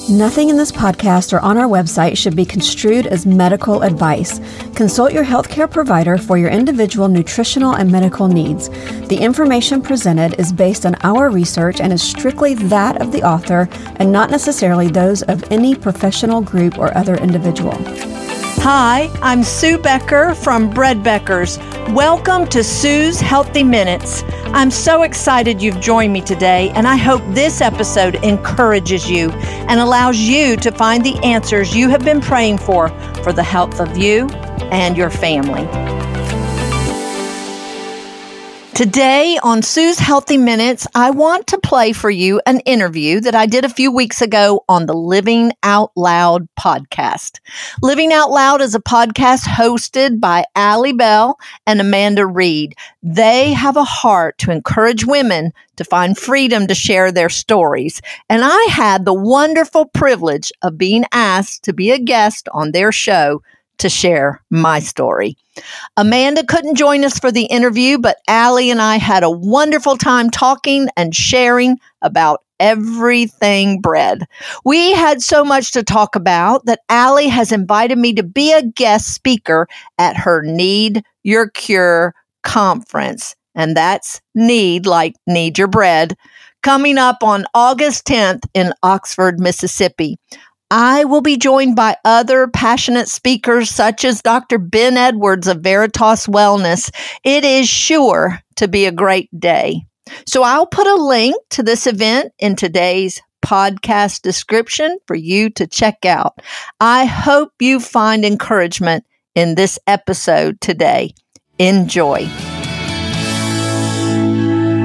Nothing in this podcast or on our website should be construed as medical advice. Consult your healthcare provider for your individual nutritional and medical needs. The information presented is based on our research and is strictly that of the author and not necessarily those of any professional group or other individual. Hi, I'm Sue Becker from Bread Beckers. Welcome to Sue's Healthy Minutes. I'm so excited you've joined me today, and I hope this episode encourages you and allows you to find the answers you have been praying for the health of you and your family. Today on Sue's Healthy Minutes, I want to play for you an interview that I did a few weeks ago on the Living Out Loud podcast. Living Out Loud is a podcast hosted by Allie Bell and Amanda Reed. They have a heart to encourage women to find freedom to share their stories. And I had the wonderful privilege of being asked to be a guest on their show to share my story. Amanda couldn't join us for the interview, but Allie and I had a wonderful time talking and sharing about everything bread. We had so much to talk about that Allie has invited me to be a guest speaker at her Need Your Cure conference. And that's need, like need your bread, coming up on August 10th in Oxford, Mississippi. I will be joined by other passionate speakers such as Dr. Ben Edwards of Veritas Wellness. It is sure to be a great day. So I'll put a link to this event in today's podcast description for you to check out. I hope you find encouragement in this episode today. Enjoy.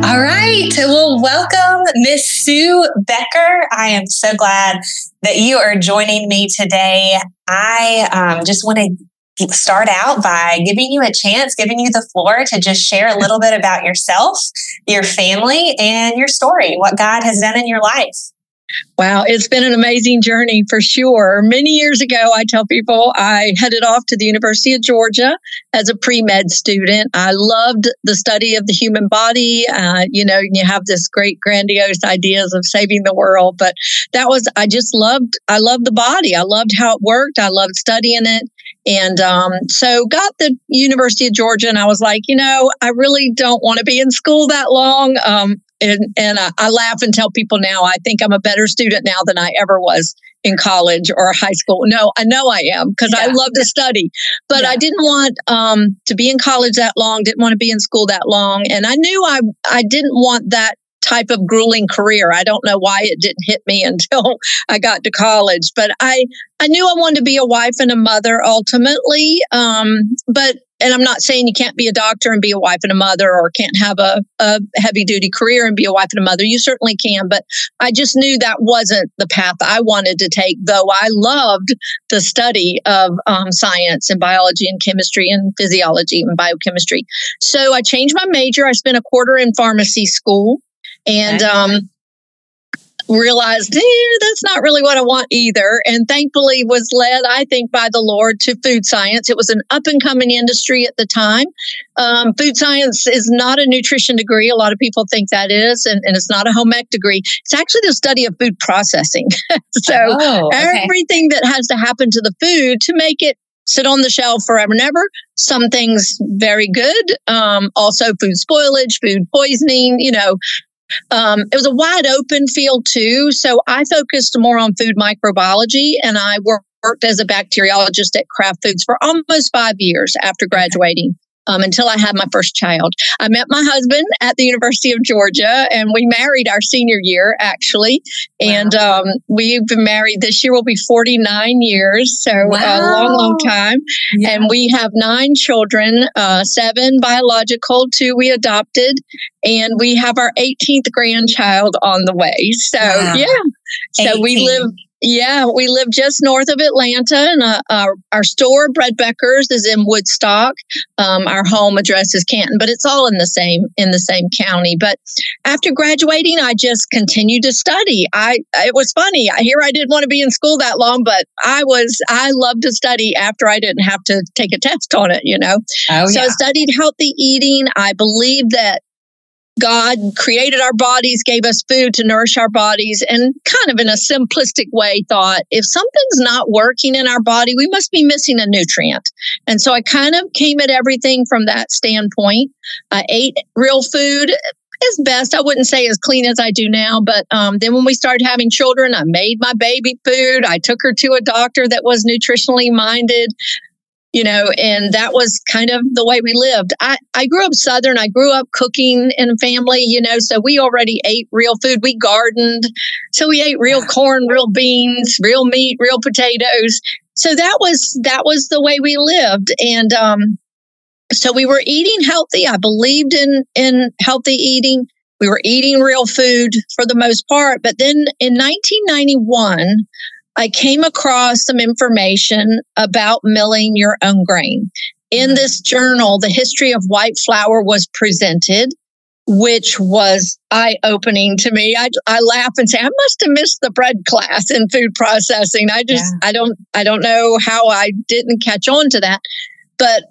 All right. Well, welcome, Miss Sue Becker. I am so glad that you are joining me today. I just want to start out by giving you a chance, giving you the floor to just share a little bit about yourself, your family, and your story, what God has done in your life. Wow, it's been an amazing journey for sure. Many years ago, I tell people I headed off to the University of Georgia as a pre-med student. I loved the study of the human body. You have this great grandiose ideas of saving the world, but I loved the body. I loved how it worked. I loved studying it. And so got the University of Georgia, and I was like, I really don't want to be in school that long. And I laugh and tell people now, I think I'm a better student now than I ever was in college or high school. No, I know I am because I love to study, but I didn't want to be in college that long, didn't want to be in school that long. And I knew I didn't want that type of grueling career. I don't know why it didn't hit me until I got to college, but I knew I wanted to be a wife and a mother ultimately. And I'm not saying you can't be a doctor and be a wife and a mother, or can't have a heavy duty career and be a wife and a mother. You certainly can, but I just knew that wasn't the path I wanted to take, though I loved the study of science and biology and chemistry and physiology and biochemistry. So I changed my major. I spent a quarter in pharmacy school and realized that's not really what I want either. And thankfully was led, I think, by the Lord to food science. It was an up and coming industry at the time. Food science is not a nutrition degree. A lot of people think that is, and it's not a home ec degree. It's actually the study of food processing. Everything that has to happen to the food to make it sit on the shelf forever and ever. Some things very good. Also food spoilage, food poisoning, it was a wide open field too. So I focused more on food microbiology, and I worked as a bacteriologist at Kraft Foods for almost 5 years after graduating. Until I had my first child. I met my husband at the University of Georgia, and we married our senior year, actually. Wow. And we've been married this year will be 49 years. So a long time. Yeah. And we have 9 children, 7 biological, 2 we adopted, and we have our 18th grandchild on the way. So, So 18. We live just north of Atlanta, and our store, Bread Beckers, is in Woodstock. Our home address is Canton, but it's all in the same county. But after graduating, I just continued to study. It was funny. I didn't want to be in school that long, but I loved to study after I didn't have to take a test on it, So I studied healthy eating. I believe that God created our bodies, gave us food to nourish our bodies, and kind of in a simplistic way thought, if something's not working in our body, we must be missing a nutrient. And so I kind of came at everything from that standpoint. I ate real food as best. I wouldn't say as clean as I do now, but then when we started having children, I made my baby food. I took her to a doctor that was nutritionally minded. And that was kind of the way we lived. I grew up Southern. I grew up cooking in a family, so we already ate real food. We gardened. So we ate real corn, real beans, real meat, real potatoes. So that was the way we lived. And so we were eating healthy. I believed in healthy eating. We were eating real food for the most part. But then in 1991, I came across some information about milling your own grain. In this journal, the history of white flour was presented, which was eye-opening to me. I laugh and say, I must have missed the bread class in food processing. I don't know how I didn't catch on to that. But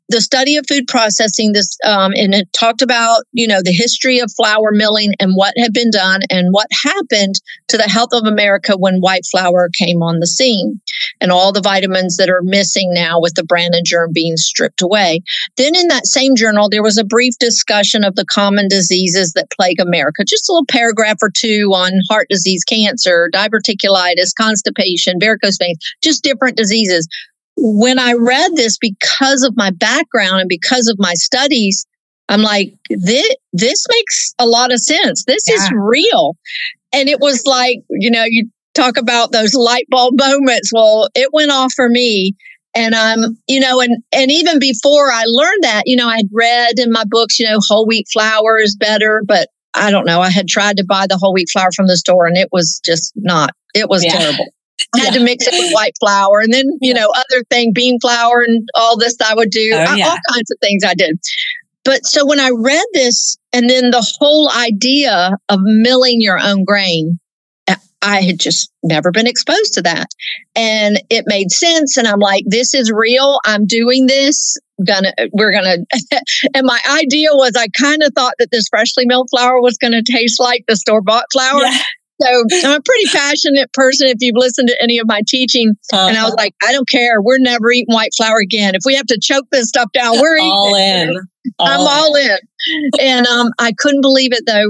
the study of food processing, and it talked about, the history of flour milling and what had been done and what happened to the health of America when white flour came on the scene and all the vitamins that are missing now with the bran and germ being stripped away. Then in that same journal, there was a brief discussion of the common diseases that plague America, just a little paragraph or two on heart disease, cancer, diverticulitis, constipation, varicose veins, just different diseases. When I read this, because of my background and because of my studies, I'm like, this makes a lot of sense. This is real. And it was like, you talk about those light bulb moments. Well, it went off for me. And and even before I learned that, I'd read in my books, whole wheat flour is better, but I don't know. I had tried to buy the whole wheat flour from the store and it was just not, it was terrible. I had to mix it with white flour and then, other thing, bean flour and all this I would do, all kinds of things I did. But so when I read this and then the whole idea of milling your own grain, I had just never been exposed to that. And it made sense. And I'm like, this is real. I'm doing this. We're gonna. And my idea was I kind of thought that this freshly milled flour was going to taste like the store-bought flour. Yeah. So I'm a pretty passionate person if you've listened to any of my teaching. And I was like, I don't care. We're never eating white flour again. If we have to choke this stuff down, we're all eating it. I'm all in. And I couldn't believe it, though.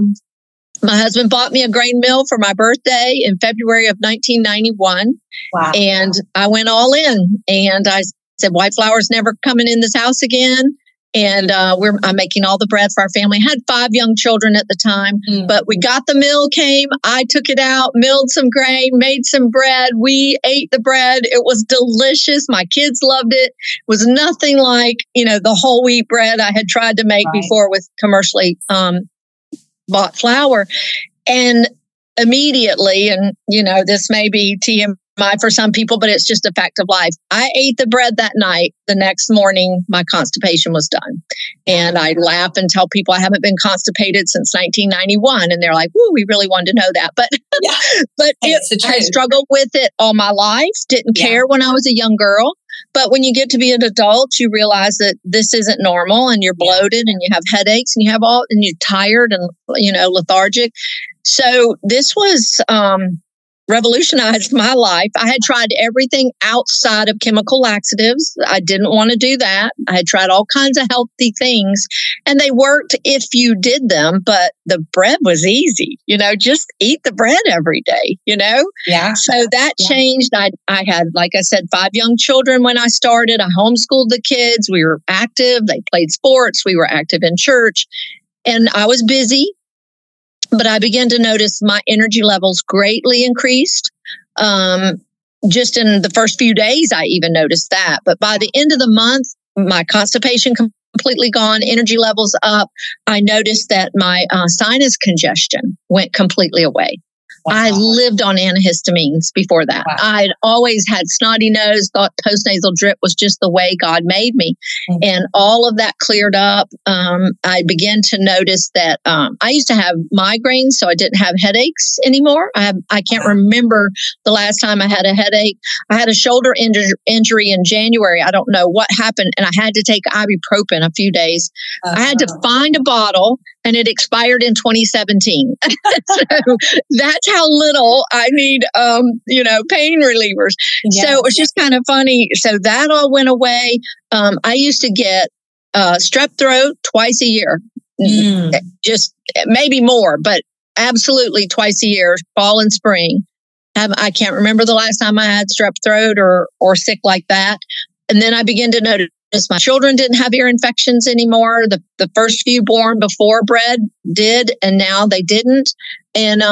My husband bought me a grain mill for my birthday in February of 1991. Wow. And I went all in. And I said, white flour's never coming in this house again. And I'm making all the bread for our family. I had 5 young children at the time, but we got the mill came. I took it out, milled some grain, made some bread. We ate the bread. It was delicious. My kids loved it. It was nothing like, the whole wheat bread I had tried to make before with commercially bought flour. And immediately, and this may be TMI for some people, but it's just a fact of life. I ate the bread that night. The next morning, my constipation was done. And I laugh and tell people I haven't been constipated since 1991. And they're like, "Whoa, we really wanted to know that." But, I struggled with it all my life. Didn't care when I was a young girl. But when you get to be an adult, you realize that this isn't normal and you're bloated and you have headaches and and you're tired and, lethargic. So this was, revolutionized my life. I had tried everything outside of chemical laxatives. I didn't want to do that. I had tried all kinds of healthy things and they worked if you did them, but the bread was easy, just eat the bread every day, Yeah. So that changed. I had, like I said, 5 young children when I started. I homeschooled the kids. We were active. They played sports. We were active in church and I was busy. But I began to notice my energy levels greatly increased. Just in the first few days, I even noticed that. But by the end of the month, my constipation completely gone, energy levels up. I noticed that my sinus congestion went completely away. Wow. I lived on antihistamines before that. Wow. I'd always had snotty nose, thought postnasal drip was just the way God made me. Mm-hmm. And all of that cleared up. I began to notice that I used to have migraines, so I didn't have headaches anymore. I can't remember the last time I had a headache. I had a shoulder injury in January. I don't know what happened. And I had to take ibuprofen a few days. I had to find a bottle and it expired in 2017. So that's how little I need, pain relievers. Yes. So it was just kind of funny. So that all went away. I used to get strep throat twice a year, just maybe more, but absolutely twice a year, fall and spring. I can't remember the last time I had strep throat or sick like that. And then I began to notice my children didn't have ear infections anymore. The first few born before bread did, and now they didn't. And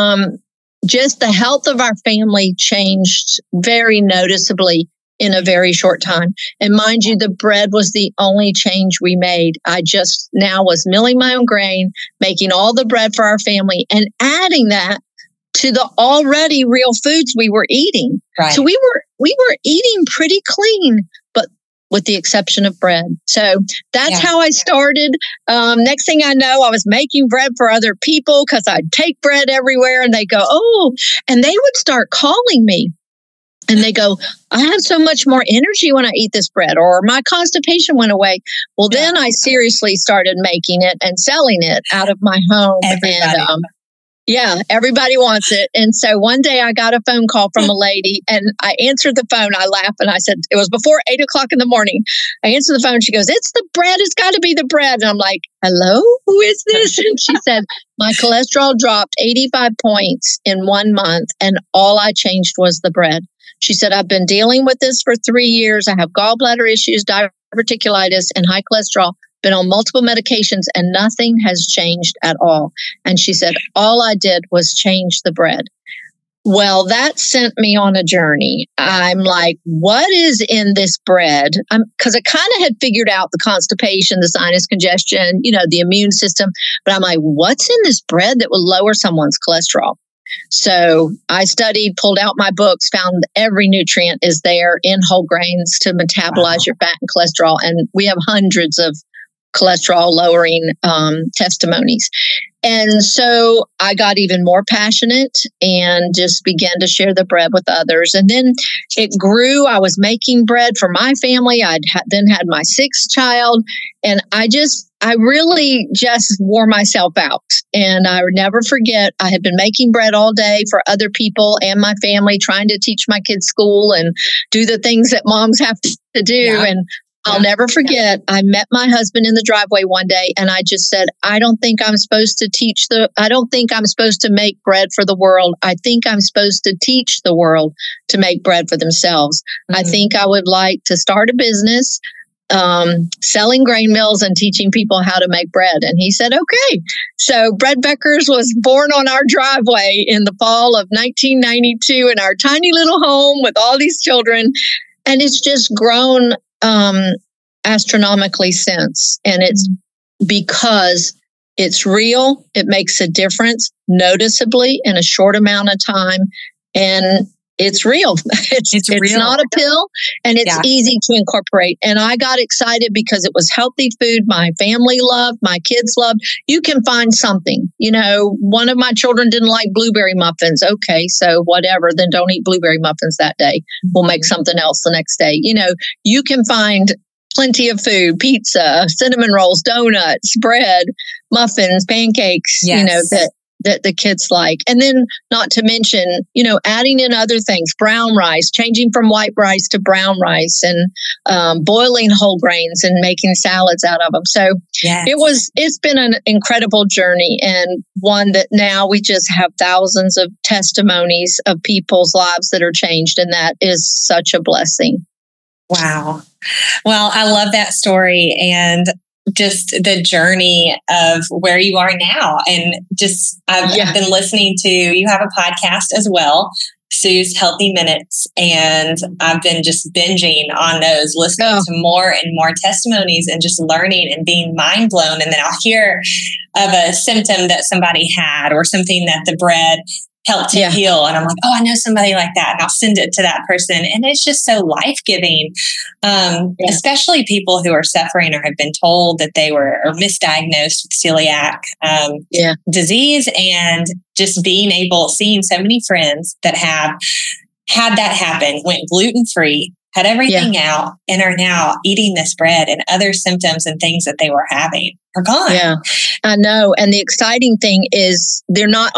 just the health of our family changed very noticeably in a very short time. And mind you, the bread was the only change we made. I just now was milling my own grain, making all the bread for our family, and adding that to the already real foods we were eating. Right. So we were eating pretty clean, but with the exception of bread. So that's how I started. Next thing I know, I was making bread for other people because I'd take bread everywhere and they go, oh, and they would start calling me. And they go, I have so much more energy when I eat this bread, or my constipation went away. Well, then I seriously started making it and selling it out of my home. Everybody. And everybody wants it. And so one day I got a phone call from a lady, and I answered the phone. I laughed and I said, it was before 8:00 in the morning. I answered the phone. She goes, it's the bread. It's got to be the bread. And I'm like, hello, who is this? And she said, my cholesterol dropped 85 points in 1 month, and all I changed was the bread. She said, I've been dealing with this for 3 years. I have gallbladder issues, diverticulitis, and high cholesterol. Been on multiple medications, and nothing has changed at all. And she said, all I did was change the bread. Well, that sent me on a journey. I'm like, what is in this bread? Because I kind of had figured out the constipation, the sinus congestion, the immune system. But I'm like, what's in this bread that would lower someone's cholesterol? So I studied, pulled out my books, found every nutrient is there in whole grains to metabolize your fat and cholesterol. And we have hundreds of cholesterol lowering testimonies. And so I got even more passionate and just began to share the bread with others. And then it grew. I was making bread for my family. I'd then had my sixth child. And I really just wore myself out. And I would never forget, I had been making bread all day for other people and my family, trying to teach my kids school and do the things that moms have to do. Yeah. And I'll never forget, I met my husband in the driveway one day, and I just said, I don't think I'm supposed to make bread for the world. I think I'm supposed to teach the world to make bread for themselves. Mm-hmm. I think I would like to start a business selling grain mills and teaching people how to make bread. And he said, okay. So Bread Becker's was born on our driveway in the fall of 1992 in our tiny little home with all these children. And it's just grown astronomically since. And it's because it's real. It makes a difference noticeably in a short amount of time. And it's real. It's real. Not a pill, and it's easy to incorporate. And I got excited because it was healthy food my family loved, my kids loved. You can find something. One of my children didn't like blueberry muffins. Okay, so whatever, then don't eat blueberry muffins that day. We'll make something else the next day. You can find plenty of food, pizza, cinnamon rolls, donuts, bread, muffins, pancakes, that the kids like. And then not to mention, adding in other things, brown rice, changing from white rice to brown rice, and boiling whole grains and making salads out of them. So it's been an incredible journey, and one that now we just have thousands of testimonies of people's lives that are changed. And that is such a blessing. Wow. Well, I love that story, and just the journey of where you are now. And just, I've been listening to, you have a podcast as well, Sue's Healthy Minutes. And I've been just binging on those, listening to more and more testimonies and just learning and being mind blown. And then I'll hear of a symptom that somebody had or something that the bread helped to heal. And I'm like, oh, I know somebody like that. And I'll send it to that person. And it's just so life-giving, especially people who are suffering or have been told that they were or misdiagnosed with celiac disease, and just seeing so many friends that have had that happen, went gluten-free, had everything out, and are now eating this bread, and other symptoms and things that they were having are gone. Yeah, I know. And the exciting thing is they're not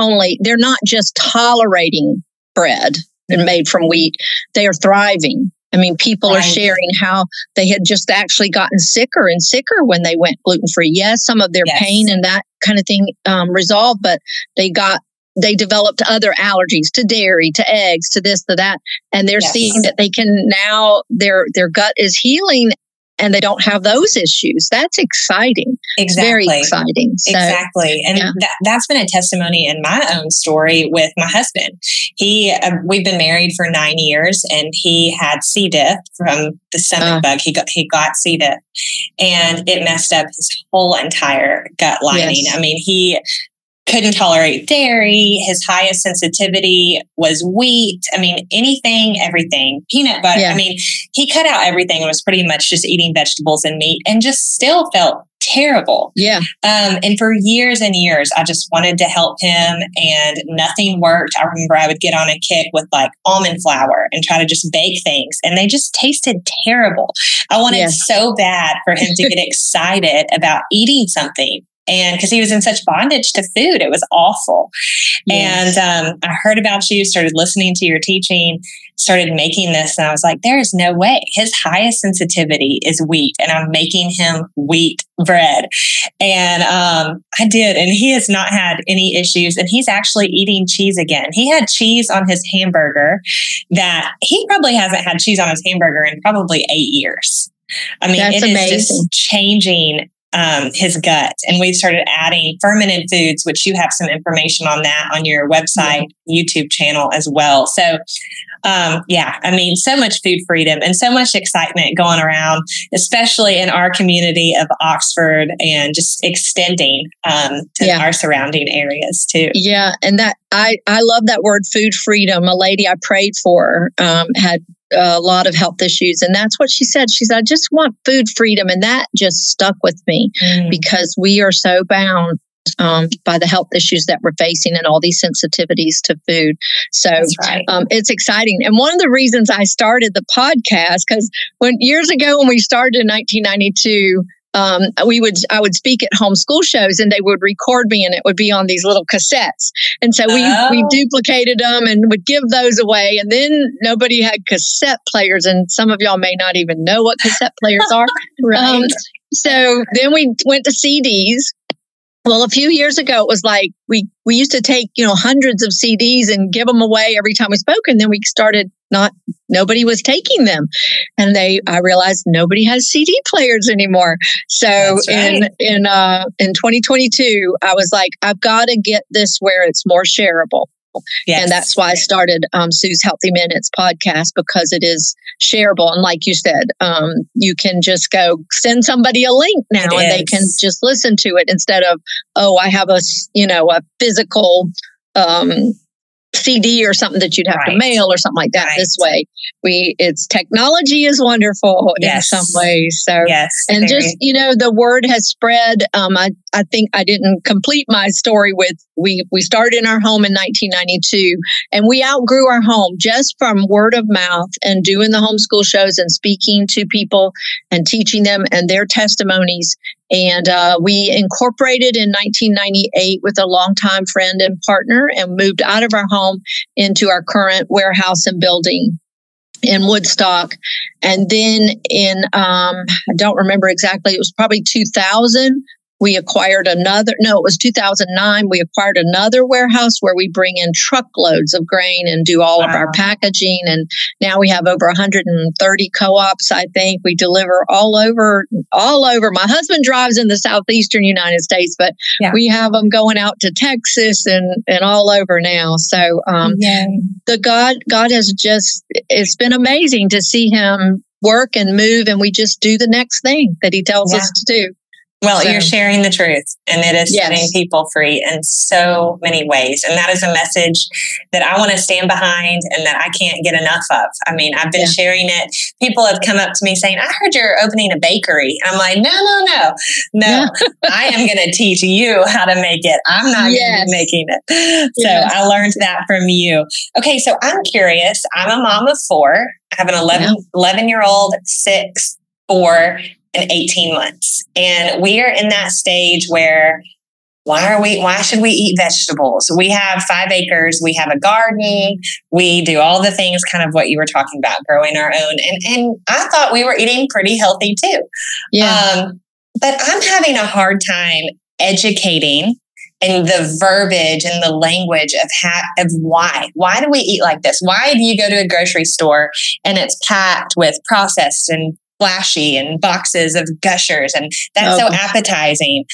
just tolerating bread and made from wheat, they are thriving. I mean, people are sharing how they had just actually gotten sicker and sicker when they went gluten-free. Yes, some of their pain and that kind of thing resolved, but they developed other allergies to dairy, to eggs, to this, to that. And they're seeing that they can now, their gut is healing and they don't have those issues. That's exciting. Exactly. Very exciting. So, exactly. And that's been a testimony in my own story with my husband. We've been married for 9 years, and he had C. diff from the stomach bug. He got C. diff, and it messed up his whole entire gut lining. Yes. I mean, he couldn't tolerate dairy. His highest sensitivity was wheat. I mean, anything, everything, peanut butter. Yeah. I mean, he cut out everything and was pretty much just eating vegetables and meat, and just still felt terrible. Yeah. And for years and years, I just wanted to help him, and nothing worked. I remember I would get on a kick with like almond flour and try to just bake things, and they just tasted terrible. I wanted so bad for him to get excited about eating something. And because he was in such bondage to food, it was awful. Yes. And I heard about you, started listening to your teaching, started making this. And I was like, there is no way. His highest sensitivity is wheat, and I'm making him wheat bread. And I did. And he has not had any issues. And he's actually eating cheese again. He had cheese on his hamburger that he probably hasn't had cheese on his hamburger in probably 8 years. I mean, it is just changing his gut. And we've started adding fermented foods, which you have some information on that on your website, YouTube channel as well. So, I mean, so much food freedom and so much excitement going around, especially in our community of Oxford, and just extending to our surrounding areas too. Yeah. And that I love that word, food freedom. A lady I prayed for had a lot of health issues. And that's what she said. She said, I just want food freedom. And that just stuck with me because we are so bound by the health issues that we're facing and all these sensitivities to food. So it's exciting. And one of the reasons I started the podcast, because years ago when we started in 1992, I would speak at homeschool shows, and they would record me, and it would be on these little cassettes. And so we duplicated them and would give those away. And then nobody had cassette players, and some of y'all may not even know what cassette players are. Right. So then we went to CDs. Well, a few years ago, it was like we used to take, hundreds of CDs and give them away every time we spoke. And then we started nobody was taking them. And I realized nobody has CD players anymore. So in 2022, I was like, I've got to get this where it's more shareable. Yes. And that's why I started Sue's Healthy Minutes podcast, because it is shareable. And like you said, you can just go send somebody a link now and they can just listen to it instead of, I have a physical CD or something that you'd have to mail or something like that. Right. This way, technology is wonderful in some ways. So, and just, the word has spread. I think I didn't complete my story with, we started in our home in 1992, and we outgrew our home just from word of mouth and doing the homeschool shows and speaking to people and teaching them and their testimonies. And we incorporated in 1998 with a longtime friend and partner, and moved out of our home into our current warehouse and building in Woodstock. And then I don't remember exactly, it was probably 2000. We acquired it was 2009. We acquired another warehouse where we bring in truckloads of grain and do all of our packaging. And now we have over 130 co-ops, I think. We deliver all over. My husband drives in the southeastern United States, but we have them going out to Texas and all over now. So God has it's been amazing to see him work and move, and we just do the next thing that he tells us to do. Well, you're sharing the truth, and it is setting people free in so many ways. And that is a message that I want to stand behind and that I can't get enough of. I mean, I've been sharing it. People have come up to me saying, I heard you're opening a bakery. And I'm like, no. I am going to teach you how to make it. I'm not going to be making it. So I learned that from you. Okay, so I'm curious. I'm a mom of 4. I have an 11-year-old, 6, 4, and 18 months. And we are in that stage where why should we eat vegetables? We have 5 acres. We have a garden. We do all the things, kind of what you were talking about, growing our own. And I thought we were eating pretty healthy too. Yeah. But I'm having a hard time educating and the verbiage and the language of why. Why do we eat like this? Why do you go to a grocery store and it's packed with processed and flashy and boxes of Gushers, and that's so appetizing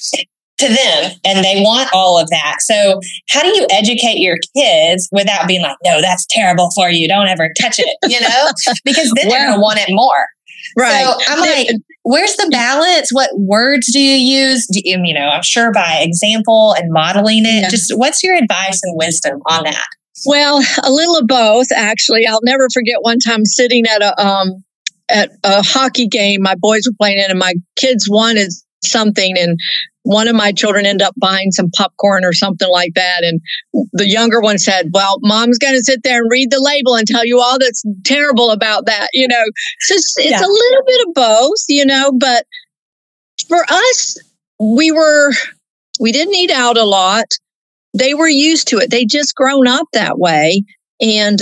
to them, and they want all of that. So how do you educate your kids without being like, no, that's terrible for you, don't ever touch it, because then they're going to want it more. Right. So I'm like, where's the balance? What words do you use? I'm sure by example and modeling it. Just what's your advice and wisdom on that? Well, a little of both, actually. I'll never forget one time sitting at a hockey game my boys were playing in, and my kids wanted something, and one of my children ended up buying some popcorn or something like that. And the younger one said, well, Mom's going to sit there and read the label and tell you all that's terrible about that. So it's a little bit of both, but for us, we didn't eat out a lot. They were used to it. They just grown up that way. And,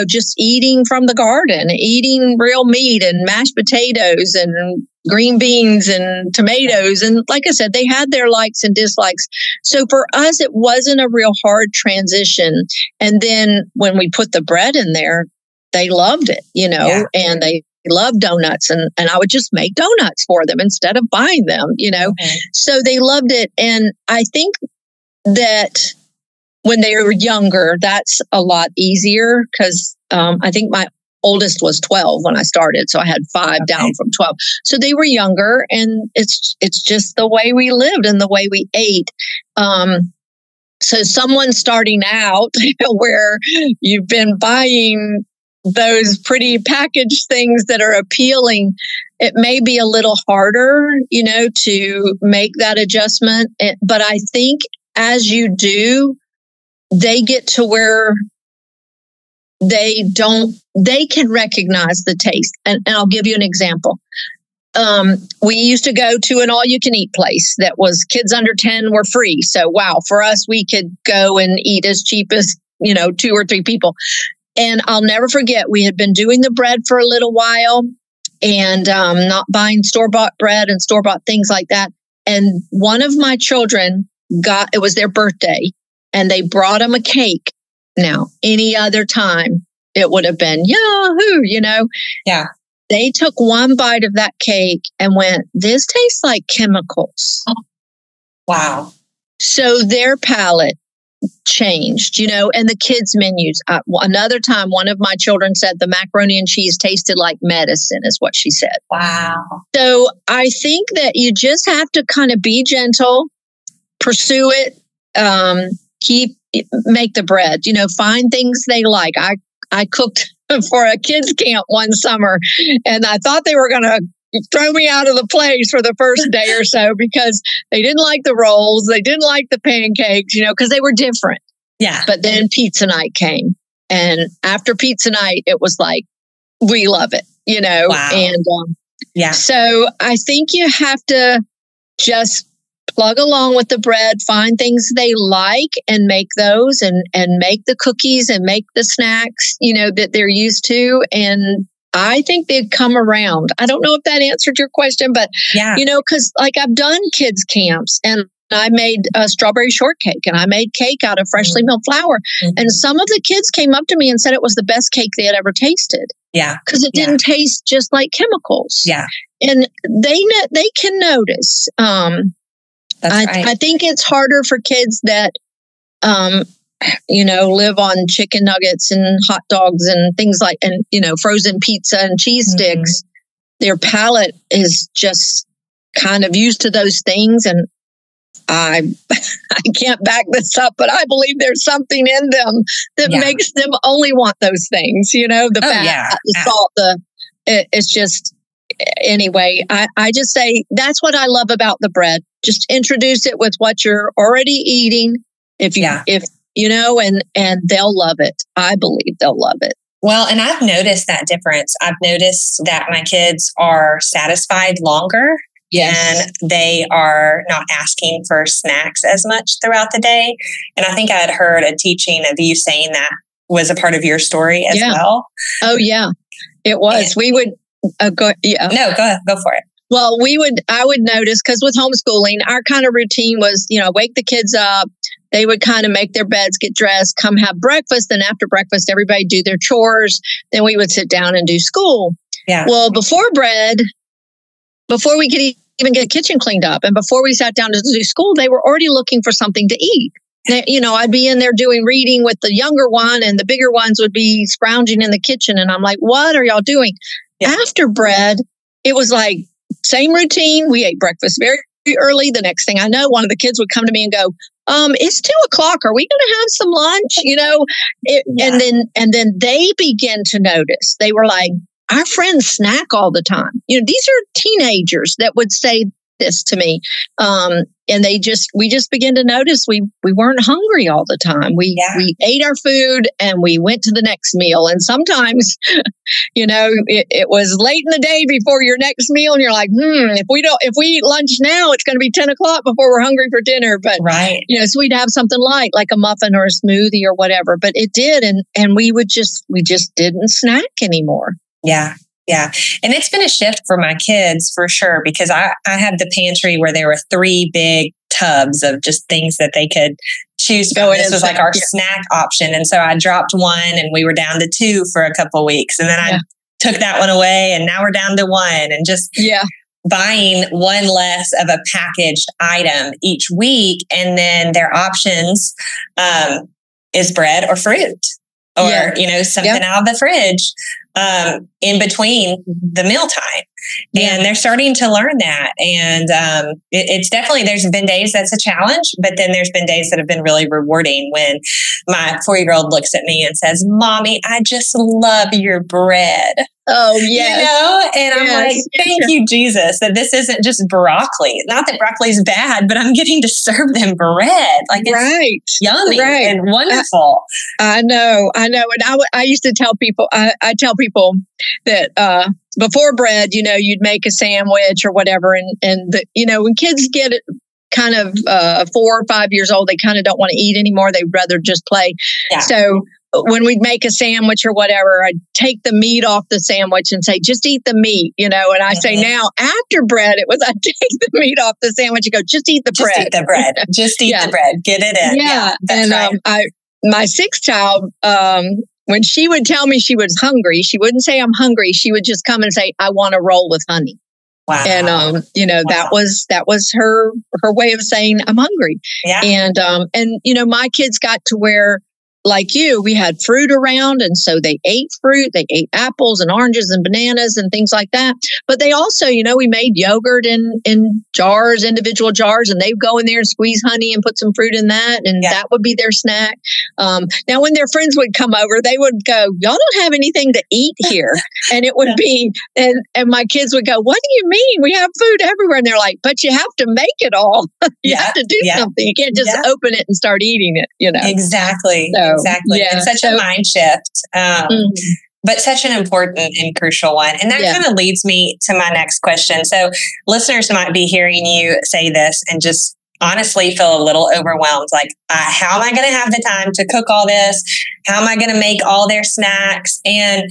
just eating from the garden, eating real meat and mashed potatoes and green beans and tomatoes. And like I said, they had their likes and dislikes. So for us, it wasn't a real hard transition. And then when we put the bread in there, they loved it, and they loved donuts. And I would just make donuts for them instead of buying them, So they loved it. And I think that when they were younger, that's a lot easier because I think my oldest was 12 when I started. So I had 5 down from 12. So they were younger, and it's just the way we lived and the way we ate. So someone starting out where you've been buying those pretty packaged things that are appealing, it may be a little harder, to make that adjustment. But I think as you do, they get to where they can recognize the taste. And I'll give you an example. We used to go to an all-you-can-eat place that was kids under 10 were free. So, wow, for us, we could go and eat as cheap as, 2 or 3 people. And I'll never forget, we had been doing the bread for a little while and not buying store-bought bread and store-bought things like that. And one of my children it was their birthday, and they brought them a cake. Now, any other time, it would have been, yahoo, Yeah. They took one bite of that cake and went, this tastes like chemicals. Wow. So their palate changed, and the kids' menus. Another time, one of my children said the macaroni and cheese tasted like medicine, is what she said. Wow. So I think that you just have to kind of be gentle, pursue it, make the bread, find things they like. I cooked for a kids camp one summer, and I thought they were going to throw me out of the place for the first day or so because they didn't like the rolls. They didn't like the pancakes, because they were different. Yeah. But then pizza night came, and after pizza night, it was like, we love it, Wow. And so I think you have to just plug along with the bread, find things they like and make those, and make the cookies and make the snacks, that they're used to. And I think they'd come around. I don't know if that answered your question, but, because I've done kids camps, and I made a strawberry shortcake, and I made cake out of freshly milled flour. Mm-hmm. And some of the kids came up to me and said it was the best cake they had ever tasted. Yeah. Because it didn't taste just like chemicals. Yeah. And they can notice. That's right. I think it's harder for kids that, live on chicken nuggets and hot dogs and things frozen pizza and cheese sticks. Their palate is just kind of used to those things. And I can't back this up, but I believe there's something in them that makes them only want those things, the fat, the salt, it's just, anyway, I just say that's what I love about the bread. Just introduce it with what you're already eating. And they'll love it. I believe they'll love it. Well, and I've noticed that difference. I've noticed that my kids are satisfied longer. Yes. And they are not asking for snacks as much throughout the day. And I think I had heard a teaching of you saying that was a part of your story as well. Oh, yeah, it was. We would go. Yeah. No, go ahead. Go for it. Well, I would notice, because with homeschooling, our kind of routine was, wake the kids up. They would kind of make their beds, get dressed, come have breakfast. And after breakfast, everybody do their chores. Then we would sit down and do school. Yeah. Well, before we could even get the kitchen cleaned up and before we sat down to do school, they were already looking for something to eat. I'd be in there doing reading with the younger one, and the bigger ones would be scrounging in the kitchen. And I'm like, what are y'all doing? Yeah. After bread, it was like same routine. We ate breakfast very early. The next thing I know, one of the kids would come to me and go, it's 2:00. Are we going to have some lunch? And then they begin to notice. They were like, our friends snack all the time. These are teenagers that would say this to me. And we just began to notice we weren't hungry all the time. We ate our food and we went to the next meal. And sometimes, it was late in the day before your next meal. And you're like, if we eat lunch now, it's going to be 10:00 before we're hungry for dinner. But, so we'd have something light, like a muffin or a smoothie or whatever. But it did. And we just didn't snack anymore. Yeah. Yeah. And it's been a shift for my kids for sure, because I had the pantry where there were 3 big tubs of just things that they could choose from. This was like our snack option. And so I dropped 1 and we were down to 2 for a couple of weeks. And then I took that one away and now we're down to 1, and just buying 1 less of a packaged item each week. And then their options is bread or fruit or, something out of the fridge. In between the mealtime. And they're starting to learn that. And it's definitely, there's been days that's a challenge, but then there's been days that have been really rewarding when my 4-year-old looks at me and says, Mommy, I just love your bread. Oh, yeah. And I'm like, thank you, Jesus, that this isn't just broccoli. Not that broccoli is bad, but I'm getting to serve them bread. Like, it's yummy and wonderful. I know. And I used to tell people, I tell people that before bread, you'd make a sandwich or whatever. And when kids get kind of 4 or 5 years old, they kind of don't want to eat anymore. They'd rather just play. Yeah. So when we'd make a sandwich or whatever, I'd take the meat off the sandwich and say, just eat the meat, and I say now after bread, it was, I'd take the meat off the sandwich and go, just eat the bread. Just eat the bread. Just eat the bread. Get it in. Yeah. That's right. My 6th child, when she would tell me she was hungry, she wouldn't say, I'm hungry. She would just come and say, I want a roll with honey. Wow. And, that was her way of saying I'm hungry. Yeah. And my kids got to where, like you, we had fruit around. And so they ate fruit, they ate apples and oranges and bananas and things like that. But they also, we made yogurt in jars, individual jars, and they'd go in there and squeeze honey and put some fruit in that. And that would be their snack. Now, when their friends would come over, they would go, y'all don't have anything to eat here. And it would be, and my kids would go, what do you mean? We have food everywhere. And they're like, but you have to make it all. You have to do something. You can't just open it and start eating it, Exactly. So, exactly. Yeah. It's such a mind shift, but such an important and crucial one. And that kind of leads me to my next question. So listeners might be hearing you say this and just honestly feel a little overwhelmed. Like, how am I going to have the time to cook all this? How am I going to make all their snacks? And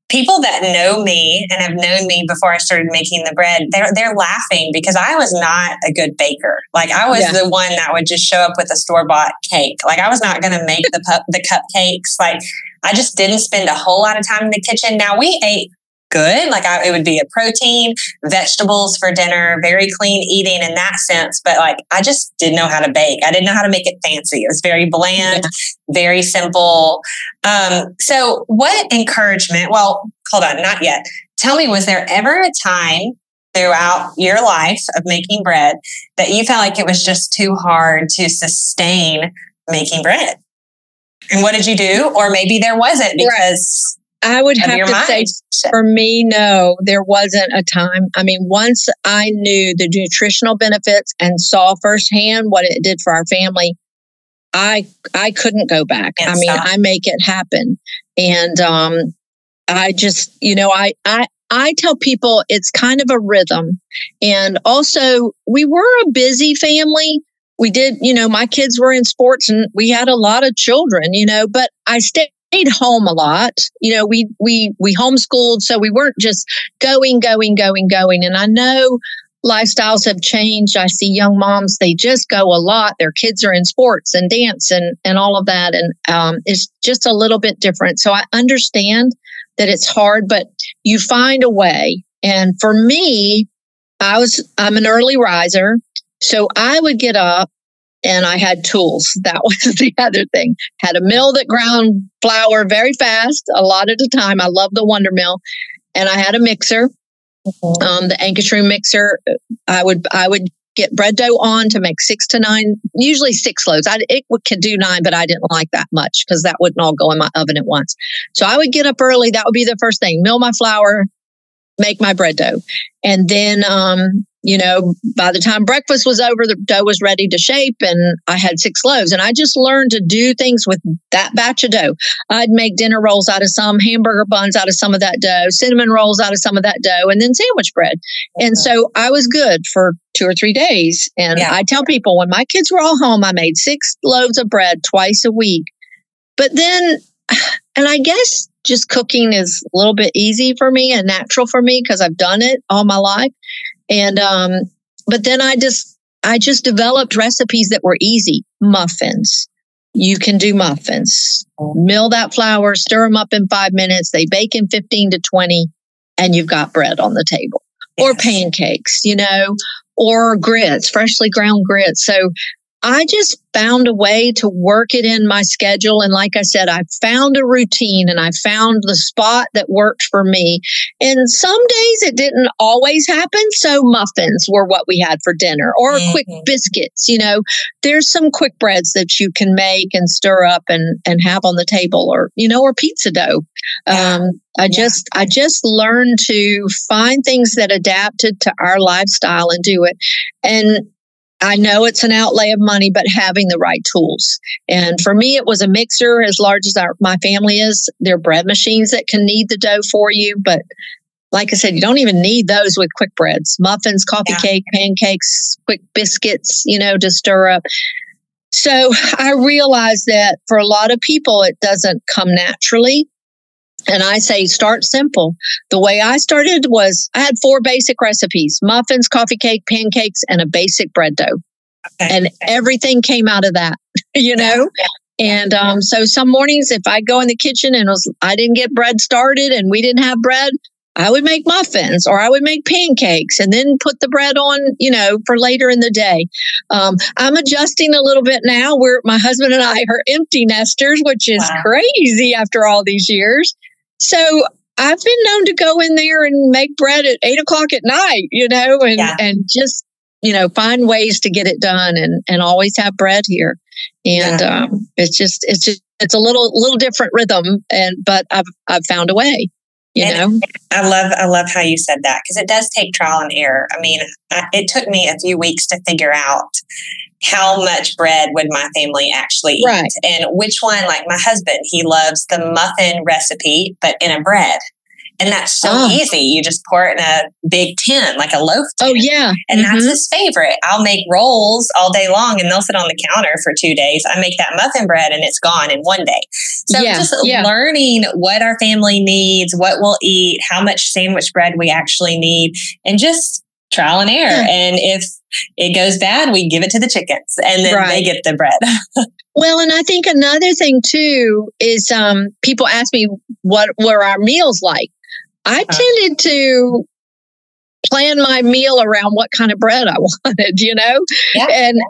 people that know me and have known me before I started making the bread, they're laughing because I was not a good baker. Like, I was the one that would just show up with a store-bought cake. Like, I was not going to make the cupcakes. Like, I just didn't spend a whole lot of time in the kitchen. Now, we ate good. Like, it would be a protein, vegetables for dinner, very clean eating in that sense. But I just didn't know how to bake. I didn't know how to make it fancy. It was very bland, very simple. So what encouragement? Well, hold on, not yet. Tell me, was there ever a time throughout your life of making bread that you felt like it was just too hard to sustain making bread? And what did you do? Or maybe there wasn't because I would have to say, for me, no, there wasn't a time. I mean, once I knew the nutritional benefits and saw firsthand what it did for our family, I couldn't go back. I mean, I make it happen. And I just, I tell people it's kind of a rhythm. And also, we were a busy family. We did, my kids were in sports and we had a lot of children, but I stayed home a lot. We homeschooled, so we weren't just going. And I know lifestyles have changed. I see young moms, they just go a lot. Their kids are in sports and dance and all of that. And it's just a little bit different. So I understand that it's hard, but you find a way. And for me, I'm an early riser. So I would get up and I had tools. That was the other thing. Had a mill that ground flour very fast, a lot at a time. I love the Wonder Mill. And I had a mixer, the Anchorstream mixer. I would get bread dough on to make 6 to 9, usually 6 loaves. It could do 9, but I didn't like that much because that wouldn't all go in my oven at once. So I would get up early. That would be the first thing. Mill my flour, make my bread dough. And then, by the time breakfast was over, the dough was ready to shape and I had 6 loaves. And I just learned to do things with that batch of dough. I'd make dinner rolls out of some, hamburger buns out of some of that dough, cinnamon rolls out of some of that dough, and then sandwich bread. And so I was good for 2 or 3 days. And I tell people when my kids were all home, I made 6 loaves of bread twice a week. But then, and I guess just cooking is a little bit easy for me and natural for me because I've done it all my life. And, but then I just developed recipes that were easy. Muffins. You can do muffins. Mill that flour, stir them up in 5 minutes. They bake in 15 to 20 and you've got bread on the table. Or pancakes, or grits, freshly ground grits. So I just found a way to work it in my schedule. And like I said, I found a routine and I found the spot that worked for me. And some days it didn't always happen. So muffins were what we had for dinner or quick biscuits. There's some quick breads that you can make and stir up and have on the table or pizza dough. I just learned to find things that adapted to our lifestyle and do it. And I know it's an outlay of money, but having the right tools. And for me, it was a mixer as large as my family is. They're bread machines that can knead the dough for you. But like I said, you don't even need those with quick breads, muffins, coffee cake, pancakes, quick biscuits, to stir up. So I realized that for a lot of people, it doesn't come naturally. And I say, start simple. The way I started was I had 4 basic recipes: muffins, coffee cake, pancakes, and a basic bread dough. And everything came out of that, And so some mornings, if I go in the kitchen and I didn't get bread started and we didn't have bread, I would make muffins or I would make pancakes and then put the bread on, for later in the day. I'm adjusting a little bit now. My husband and I are empty nesters, which is crazy after all these years. So I've been known to go in there and make bread at 8:00 at night, and just, find ways to get it done and always have bread here. And it's a little different rhythm, but I've found a way. I love how you said that because it does take trial and error. I mean, it took me a few weeks to figure out how much bread would my family actually eat and which one. Like my husband, he loves the muffin recipe, but in a bread. And that's so easy. You just pour it in a big tin, like a loaf tin. Oh, yeah. And that's his favorite. I'll make rolls all day long and they'll sit on the counter for 2 days. I make that muffin bread and it's gone in 1 day. So just learning what our family needs, what we'll eat, how much sandwich bread we actually need, and just trial and error. And if it goes bad, we give it to the chickens and then they get the bread. Well, and I think another thing too is people ask me what were our meals like. I tended to plan my meal around what kind of bread I wanted,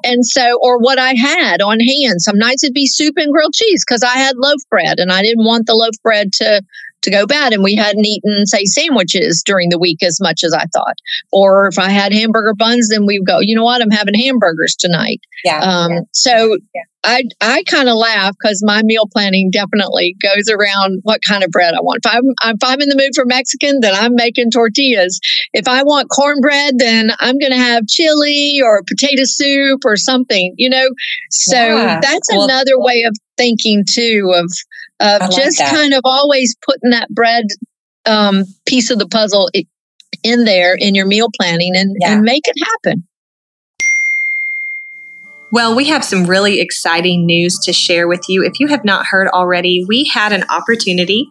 and so, or what I had on hand. Some nights it'd be soup and grilled cheese because I had loaf bread and I didn't want the loaf bread to to go bad. And we hadn't eaten, say, sandwiches during the week as much as I thought. Or if I had hamburger buns, then we would go, you know what, I'm having hamburgers tonight. I kind of laugh because my meal planning definitely goes around what kind of bread I want. If I'm in the mood for Mexican, then I'm making tortillas. If I want cornbread, then I'm going to have chili or potato soup or something, So that's another way of thinking too, of just kind of always putting that bread piece of the puzzle in there in your meal planning and make it happen. Well, we have some really exciting news to share with you. If you have not heard already, we had an opportunity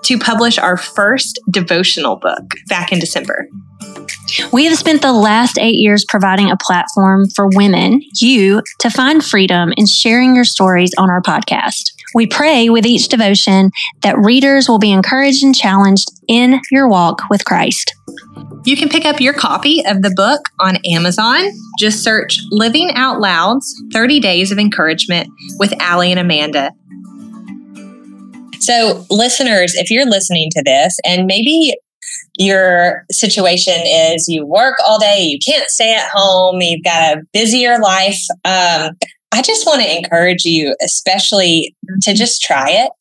to publish our first devotional book back in December. We have spent the last 8 years providing a platform for women, you, to find freedom in sharing your stories on our podcast. We pray with each devotion that readers will be encouraged and challenged in your walk with Christ. You can pick up your copy of the book on Amazon. Just search Living Out Loud's 30 Days of Encouragement with Allie and Amanda. So, listeners, if you're listening to this and maybe your situation is you work all day, you can't stay at home, you've got a busier life, I just want to encourage you, especially to just try it.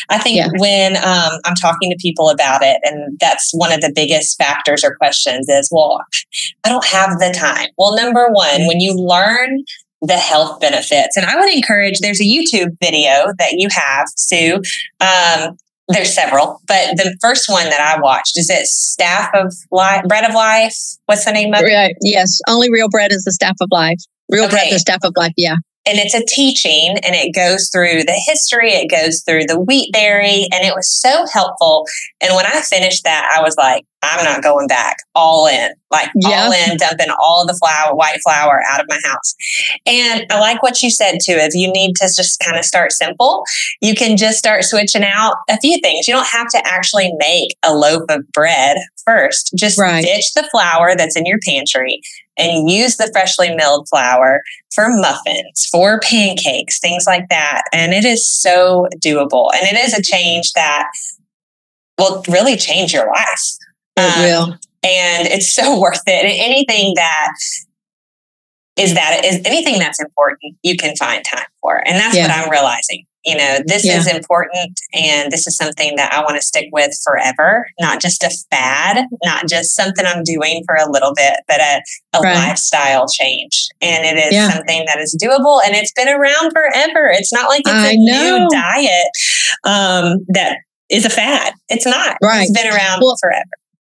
I think when I'm talking to people about it, and that's one of the biggest factors or questions is, well, I don't have the time. Well, number one, when you learn the health benefits, and I would encourage, there's a YouTube video that you have, Sue. There's several, but the first one that I watched, is it Staff of Life, Bread of Life? What's the name of it? Yes. Only Real Bread is the Staff of Life. Real Bread, the Staff of Life. Yeah. And it's a teaching, and it goes through the history, it goes through the wheat berry, and it was so helpful. And when I finished that, I was like, I'm not going back, all in, all in, dumping all the white flour out of my house. And I like what you said too, if you need to just kind of start simple, you can just start switching out a few things. You don't have to actually make a loaf of bread first. Just ditch the flour that's in your pantry and use the freshly milled flour for muffins, for pancakes, things like that. And it is so doable. And it is a change that will really change your life. It will. And it's so worth it. And anything anything that's important, you can find time for. And that's what I'm realizing. This is important, and this is something that I want to stick with forever, not just a fad, not just something I'm doing for a little bit, but a lifestyle change. And it is something that is doable, and it's been around forever. It's not like it's new diet that is a fad. It's not. Right. It's been around forever.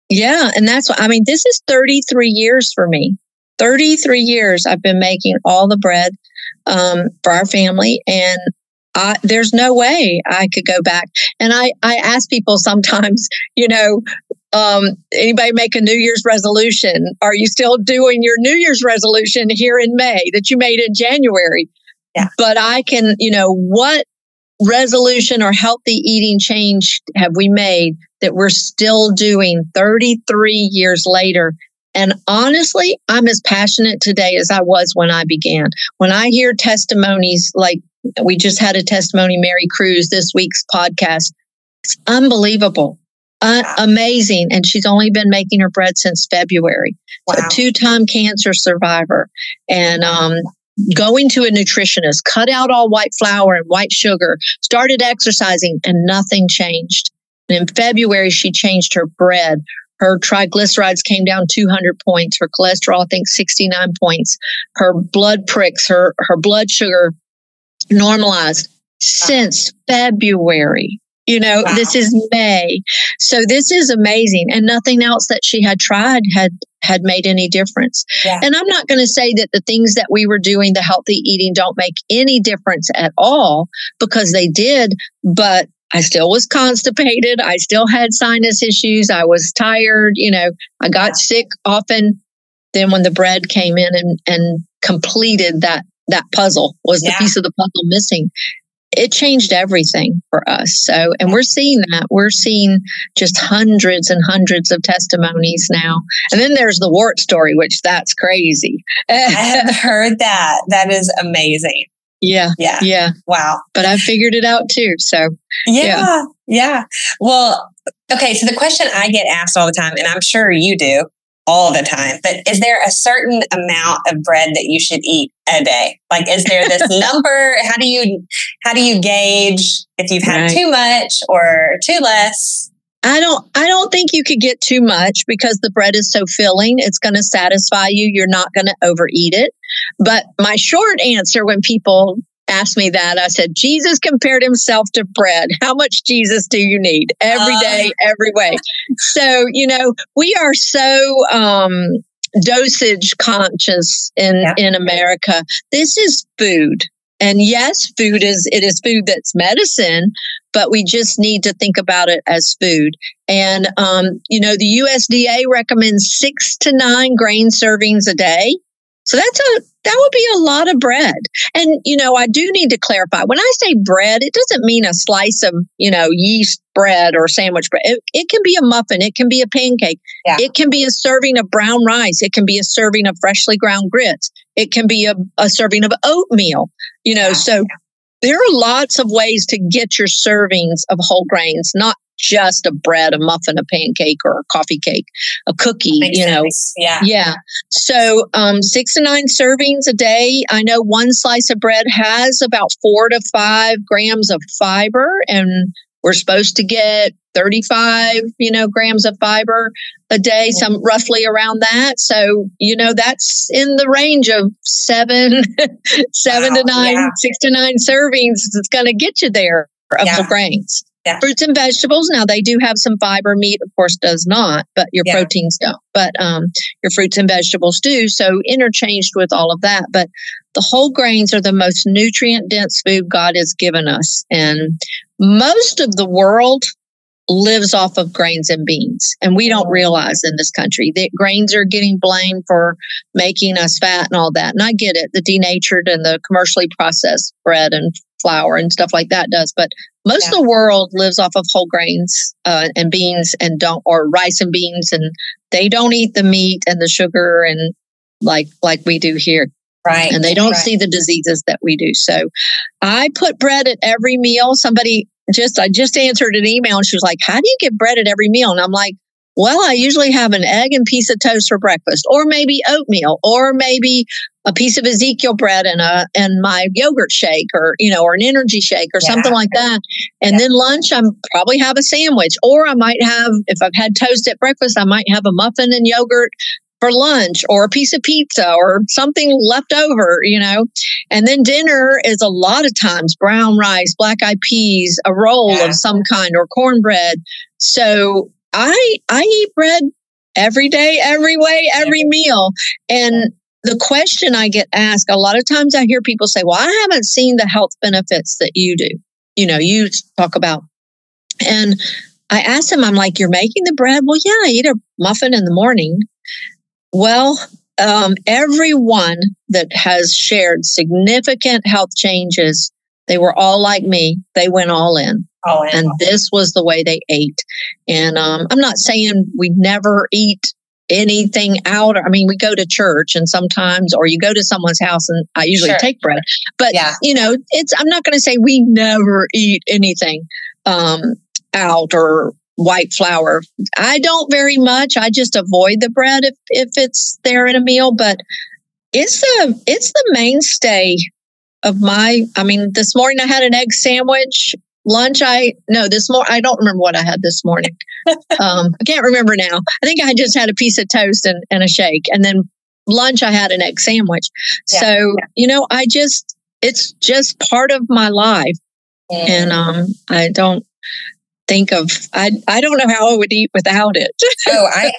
Yeah. And that's what, this is 33 years for me. 33 years I've been making all the bread for our family, and there's no way I could go back. And I ask people sometimes, anybody make a New Year's resolution? Are you still doing your New Year's resolution here in May that you made in January? Yeah. But I can, what resolution or healthy eating change have we made that we're still doing 33 years later? And honestly, I'm as passionate today as I was when I began. When I hear testimonies like we just had a testimony, Mary Cruz, this week's podcast, it's unbelievable, amazing. And she's only been making her bread since February. Wow. So a 2-time cancer survivor, and going to a nutritionist, cut out all white flour and white sugar, started exercising, and nothing changed. And in February, she changed her bread. Her triglycerides came down 200 points. Her cholesterol, I think, 69 points. Her blood pricks, her blood sugar normalized since February. This is May. So this is amazing. And nothing else that she had tried had made any difference. Yeah. And I'm not going to say that the things that we were doing, the healthy eating, don't make any difference at all, because they did. But I still was constipated. I still had sinus issues. I was tired. I got sick often. Then when the bread came in and completed that puzzle, was the piece of the puzzle missing, it changed everything for us. So, and we're seeing that. We're seeing just hundreds and hundreds of testimonies now. And then there's the wart story, which that's crazy. I have heard that. That is amazing. Yeah. Yeah. Yeah. Wow. But I figured it out too. So yeah. Well, okay. So the question I get asked all the time, and I'm sure you do all the time, but is there a certain amount of bread that you should eat a day? Like, is there this number? How do you gauge if you've had too much or too less? I don't think you could get too much because the bread is so filling. It's going to satisfy you. You're not going to overeat it. But my short answer when people ask me that, I said, Jesus compared himself to bread. How much Jesus do you need? Every day, every way. So, we are so dosage conscious in America. This is food. And yes, it is food that's medicine, but we just need to think about it as food. And, the USDA recommends 6 to 9 grain servings a day. So that would be a lot of bread. And, I do need to clarify, when I say bread, it doesn't mean a slice of, yeast bread or sandwich bread. It can be a muffin. It can be a pancake. Yeah. It can be a serving of brown rice. It can be a serving of freshly ground grits. It can be a serving of oatmeal, so there are lots of ways to get your servings of whole grains, not just a bread, a muffin, a pancake, or a coffee cake, a cookie, sense. Yeah. So 6 to 9 servings a day. I know one slice of bread has about 4 to 5 grams of fiber, and we're supposed to get 35, grams of fiber a day, some roughly around that. So, that's in the range of 7 to 9, 6 to 9 servings. It's going to get you there of whole grains. Yeah. Fruits and vegetables. Now they do have some fiber. Meat, of course, does not, but your proteins don't. But your fruits and vegetables do. So interchanged with all of that. But the whole grains are the most nutrient dense food God has given us. And most of the world lives off of grains and beans. And we don't realize in this country that grains are getting blamed for making us fat and all that. And I get it. The denatured and the commercially processed bread and flour and stuff like that does. But most of the world lives off of whole grains and beans or rice and beans. And they don't eat the meat and the sugar and like we do here. Right. And they don't see the diseases that we do. So I put bread at every meal. I just answered an email and she was like, how do you get bread at every meal? And I'm like, well, I usually have an egg and piece of toast for breakfast, or maybe oatmeal, or maybe a piece of Ezekiel bread and my yogurt shake, or an energy shake or something like that. And then lunch, I'm probably have a sandwich, or I might have, if I've had toast at breakfast, I might have a muffin and yogurt for lunch, or a piece of pizza or something left over, and then dinner is a lot of times brown rice, black eyed peas, a roll of some kind, or cornbread. So I eat bread every day, every way, every meal. And the question I get asked a lot of times, I hear people say, well, I haven't seen the health benefits that you do. You talk about. And I ask them, I'm like, you're making the bread? Well, yeah, I eat a muffin in the morning. Well, everyone that has shared significant health changes, they were all like me. They went all in. And this was the way they ate. And I'm not saying we never eat anything out. I mean, we go to church and sometimes, or you go to someone's house, and I usually take bread. But, I'm not going to say we never eat anything out or white flour. I don't very much. I just avoid the bread if it's there in a meal, but it's the mainstay of this morning I had an egg sandwich. Lunch, I don't remember what I had this morning. I can't remember now. I think I just had a piece of toast and a shake. And then lunch, I had an egg sandwich. Yeah. So, it's just part of my life. And I don't think of, I don't know how I would eat without it.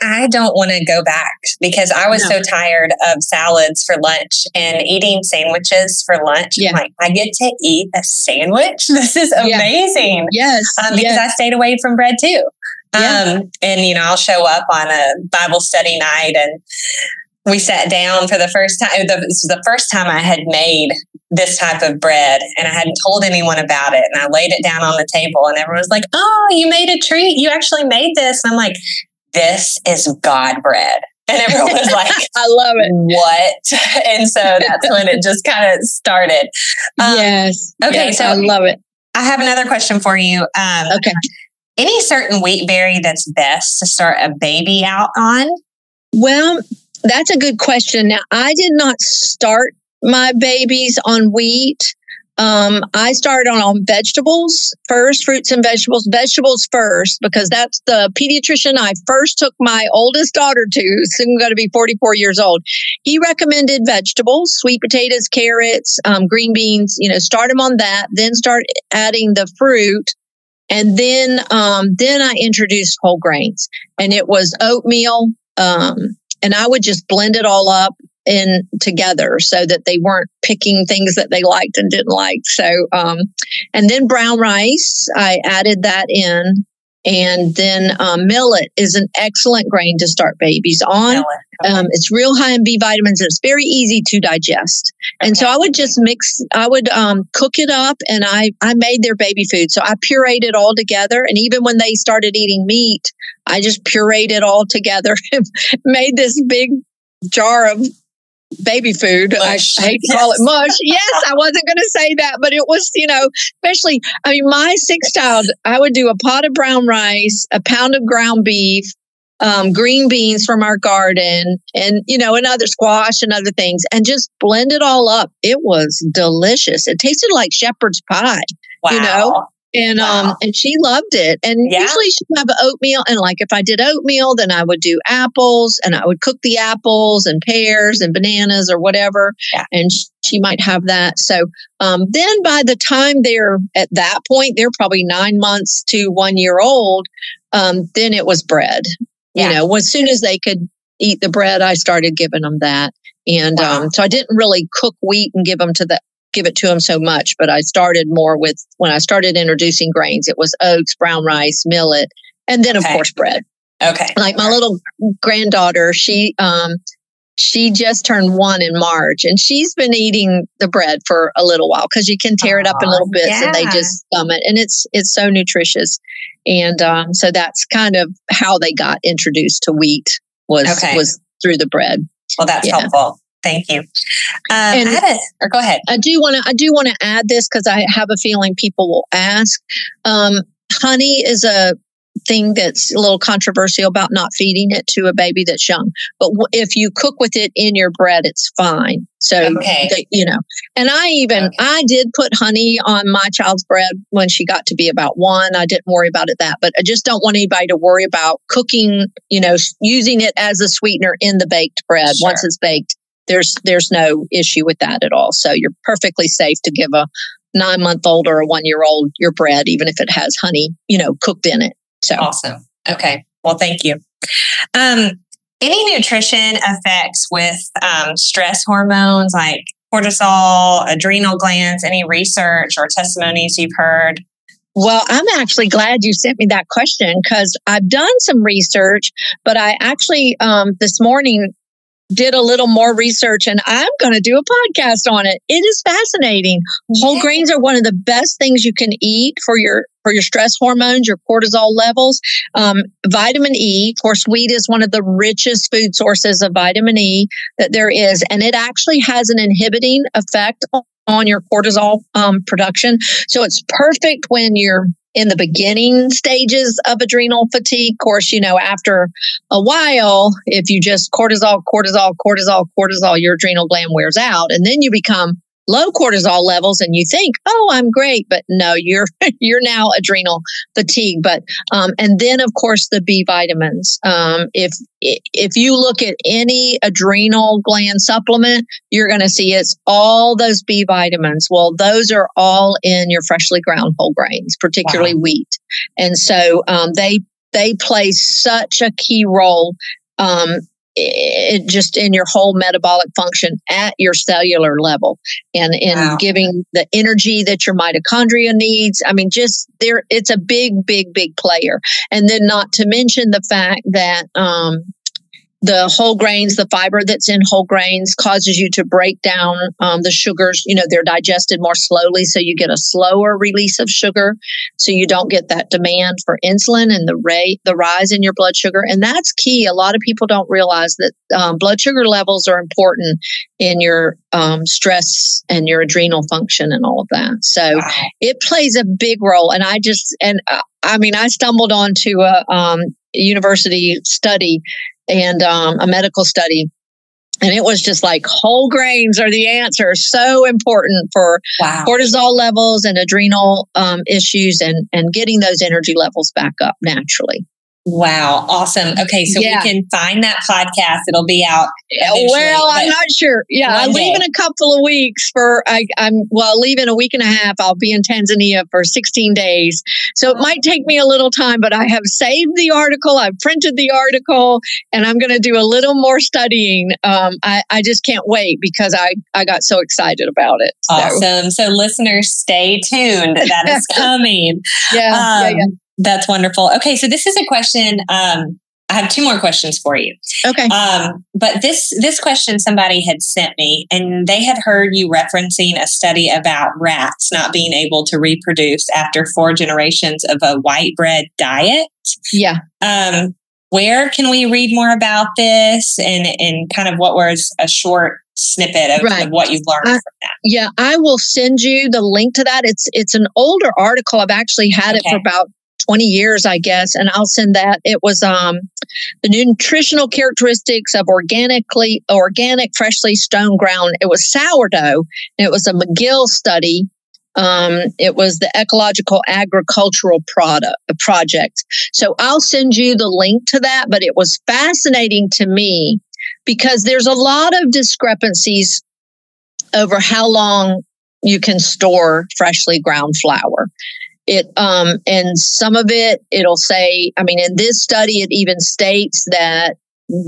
I don't want to go back because I was so tired of salads for lunch and eating sandwiches for lunch. Yeah. I'm like, I get to eat a sandwich? This is amazing. Yes. Because I stayed away from bread too. And, I'll show up on a Bible study night and we sat down for the first time. This was the first time I had made this type of bread and I hadn't told anyone about it. And I laid it down on the table and everyone was like, oh, you made a treat. You actually made this. And I'm like, this is God bread. And everyone was like, I love it. What? And so that's when it just kind of started. Yes. Okay. Yes, So I love it. I have another question for you. Okay. Any certain wheat berry that's best to start a baby out on? Well, that's a good question. Now, I did not start my babies on wheat. I started on vegetables first, fruits and vegetables first, because that's the pediatrician I first took my oldest daughter to, who's soon going to be 44 years old. He recommended vegetables, sweet potatoes, carrots, green beans, start them on that, then start adding the fruit. And then I introduced whole grains, and it was oatmeal. And I would just blend it all up in together so that they weren't picking things that they liked and didn't like. So, and then brown rice, I added that in. And then millet is an excellent grain to start babies on. It's real high in B vitamins. And it's very easy to digest. And so I would just cook it up, and I made their baby food. So I pureed it all together. And even when they started eating meat, I just pureed it all together and made this big jar of baby food. Mush. I hate to call it mush. Yes, I wasn't going to say that, but it was, especially, my 6-child, I would do a pot of brown rice, a pound of ground beef, green beans from our garden, and, and other squash and other things, and just blend it all up. It was delicious. It tasted like shepherd's pie, Wow. And and she loved it. And usually she'd have oatmeal. And like if I did oatmeal, then I would do apples, and I would cook the apples and pears and bananas or whatever. Yeah. And she might have that. So then by the time they're at that point, they're probably 9 months to 1 year old. Then it was bread. Yeah. As soon as they could eat the bread, I started giving them that. And so I didn't really cook wheat and give it to them so much, but I started more with, when I started introducing grains, it was oats, brown rice, millet, and then of course bread. Okay. Like my little granddaughter, she just turned 1 in March, and she's been eating the bread for a little while, because you can tear it up in little bits and they just skum it, and it's so nutritious. And so that's kind of how they got introduced to wheat was through the bread. Well, that's helpful. Thank you. Go ahead. I do want to add this, because I have a feeling people will ask. Honey is a thing that's a little controversial about not feeding it to a baby that's young. But if you cook with it in your bread, it's fine. So, and I did put honey on my child's bread when she got to be about 1. I didn't worry about it but I just don't want anybody to worry about cooking, using it as a sweetener in the baked bread. Sure. Once it's baked, there's no issue with that at all. So you're perfectly safe to give a 9-month-old or a 1-year-old your bread, even if it has honey, cooked in it. So awesome. Okay. Well, thank you. Any nutrition effects with stress hormones like cortisol, adrenal glands, any research or testimonies you've heard? Well, I'm actually glad you sent me that question, because I've done some research, but I actually this morning did a little more research, and I'm going to do a podcast on it. It is fascinating. Whole grains are one of the best things you can eat for your stress hormones, your cortisol levels. Vitamin E, of course, wheat is one of the richest food sources of vitamin E that there is, and it actually has an inhibiting effect on your cortisol production. So it's perfect when you're in the beginning stages of adrenal fatigue. Of course, after a while, if you just cortisol, your adrenal gland wears out, and then you become low cortisol levels and you think, oh, I'm great. But no, you're now adrenal fatigue. But, and then of course the B vitamins. If you look at any adrenal gland supplement, you're going to see it's all those B vitamins. Well, those are all in your freshly ground whole grains, particularly wheat. And so, they play such a key role, just in your whole metabolic function at your cellular level, and in giving the energy that your mitochondria needs. I mean, it's a big, big, big player. And then not to mention the fact that, the whole grains, the fiber that's in whole grains causes you to break down the sugars. They're digested more slowly, so you get a slower release of sugar. So you don't get that demand for insulin and the rise in your blood sugar. And that's key. A lot of people don't realize that blood sugar levels are important in your stress and your adrenal function and all of that. So it plays a big role. And I stumbled onto a university study and a medical study. And it was just like whole grains are the answer. So important for cortisol levels and adrenal issues and getting those energy levels back up naturally. Wow. Awesome. Okay. So we can find that podcast. It'll be out eventually. Well, I'm not sure. Yeah. I leave in a couple of weeks I'm leaving a week and a half. I'll be in Tanzania for 16 days. So it might take me a little time, but I have saved the article. I've printed the article and I'm going to do a little more studying. I just can't wait because I got so excited about it. Awesome. So listeners, stay tuned. That is coming. Yeah. That's wonderful. Okay, so this is a question. I have two more questions for you. Okay. But this question somebody had sent me, and they had heard you referencing a study about rats not being able to reproduce after 4 generations of a white bread diet. Yeah. Where can we read more about this, and kind of what was a short snippet of what you've learned from that? Yeah, I will send you the link to that. It's an older article. I've actually had it for about 20 years, I guess. And I'll send that. It was the nutritional characteristics of organic, freshly stone ground. It was sourdough. It was a McGill study. It was the Ecological Agricultural Project. So I'll send you the link to that. But it was fascinating to me because there's a lot of discrepancies over how long you can store freshly ground flour. And some of it'll say, in this study, it even states that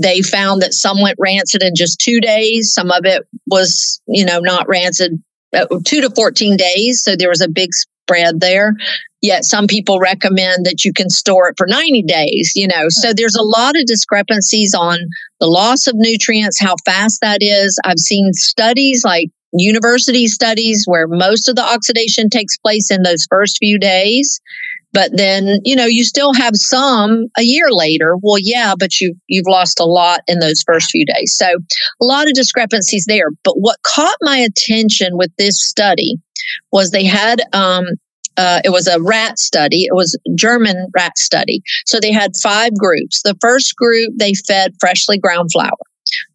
they found that some went rancid in just 2 days. Some of it was, not rancid, 2 to 14 days. So there was a big spread there. Yet some people recommend that you can store it for 90 days, So there's a lot of discrepancies on the loss of nutrients, how fast that is. I've seen studies like university studies where most of the oxidation takes place in those first few days. But then, you still have some a year later. Well, yeah, but you've lost a lot in those first few days. So a lot of discrepancies there. But what caught my attention with this study was they had, it was a rat study. It was a German rat study. So they had 5 groups. The first group, they fed freshly ground flour.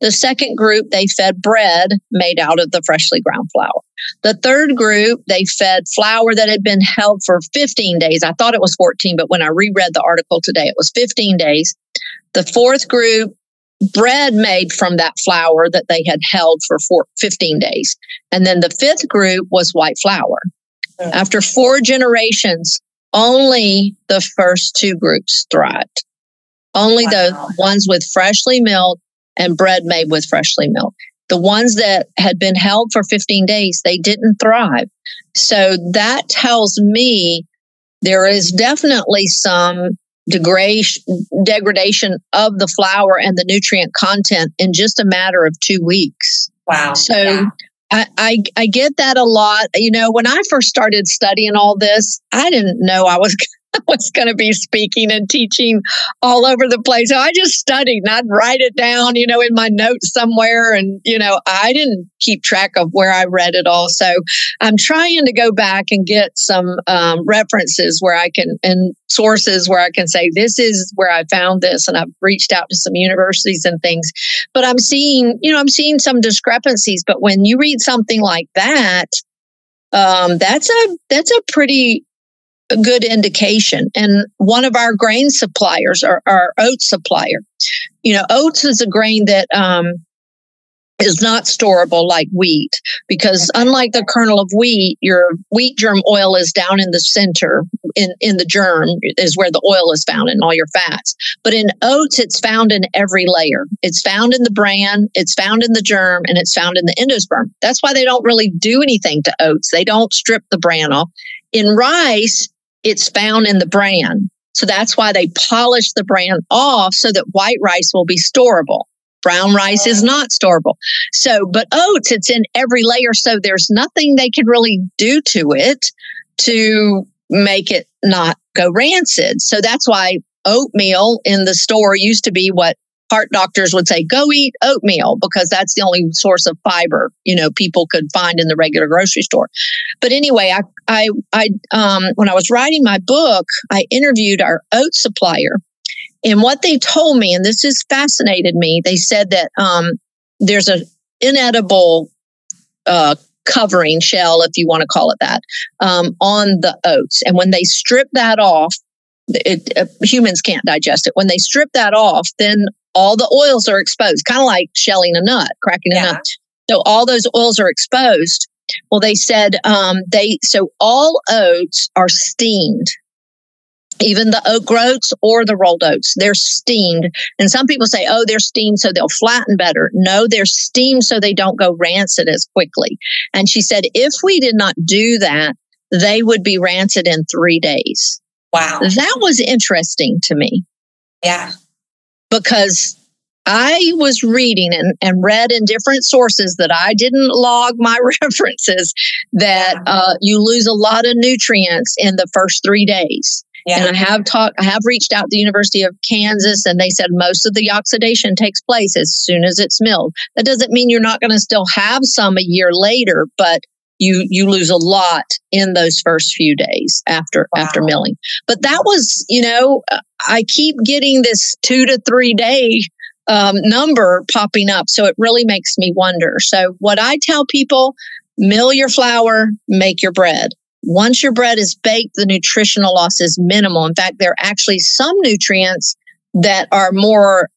The second group, they fed bread made out of the freshly ground flour. The third group, they fed flour that had been held for 15 days. I thought it was 14, but when I reread the article today, it was 15 days. The fourth group, bread made from that flour that they had held for 15 days. And then the fifth group was white flour. After 4 generations, only the first 2 groups thrived. Only the ones with freshly milled and bread made with freshly milled. The ones that had been held for 15 days, they didn't thrive. So that tells me there is definitely some degradation of the flour and the nutrient content in just a matter of 2 weeks. Wow. So I get that a lot. When I first started studying all this, I didn't know I was going to be speaking and teaching all over the place. So I just studied and I'd write it down, in my notes somewhere. And, I didn't keep track of where I read it all. So I'm trying to go back and get some references where I can, and sources where I can say, this is where I found this. And I've reached out to some universities and things, but I'm seeing some discrepancies. But when you read something like that, that's a pretty good indication. And one of our grain suppliers, our oats supplier, oats is a grain that is not storable like wheat, because unlike the kernel of wheat, your wheat germ oil is down in the center, in the germ is where the oil is found in all your fats. But in oats, it's found in every layer. It's found in the bran, it's found in the germ, and it's found in the endosperm. That's why they don't really do anything to oats. They don't strip the bran off. In rice, it's found in the bran. So that's why they polish the bran off so that white rice will be storable. Brown rice is not storable. So, but oats, it's in every layer. So there's nothing they could really do to it to make it not go rancid. So that's why oatmeal in the store used to be what heart doctors would say, go eat oatmeal, because that's the only source of fiber, people could find in the regular grocery store. But anyway, I when I was writing my book, I interviewed our oat supplier. And what they told me, and this has fascinated me, they said that there's an inedible covering shell, if you want to call it that, on the oats. And when they strip that off, humans can't digest it. When they strip that off, then all the oils are exposed, kind of like shelling a nut, cracking a nut. So all those oils are exposed. Well, they said so all oats are steamed. Even the oat groats or the rolled oats, they're steamed. And some people say, oh, they're steamed so they'll flatten better. No, they're steamed so they don't go rancid as quickly. And she said, if we did not do that, they would be rancid in 3 days. Wow. That was interesting to me. Yeah. Because I was reading and read in different sources that I didn't log my references that you lose a lot of nutrients in the first 3 days. Yeah. And I have reached out to the University of Kansas, and they said most of the oxidation takes place as soon as it's milled. That doesn't mean you're not going to still have some a year later, but you lose a lot in those first few days after milling. But that was, I keep getting this 2 to 3 day number popping up. So it really makes me wonder. So what I tell people, mill your flour, make your bread. Once your bread is baked, the nutritional loss is minimal. In fact, there are actually some nutrients that are more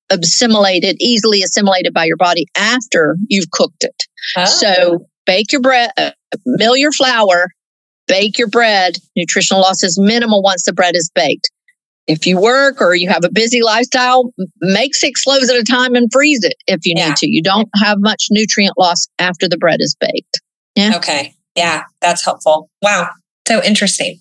easily assimilated by your body after you've cooked it. Oh. So bake your bread, mill your flour, bake your bread. Nutritional loss is minimal once the bread is baked. If you work or you have a busy lifestyle, make 6 loaves at a time and freeze it if you need to. You don't have much nutrient loss after the bread is baked. Yeah. Okay. Yeah, that's helpful. Wow. So interesting.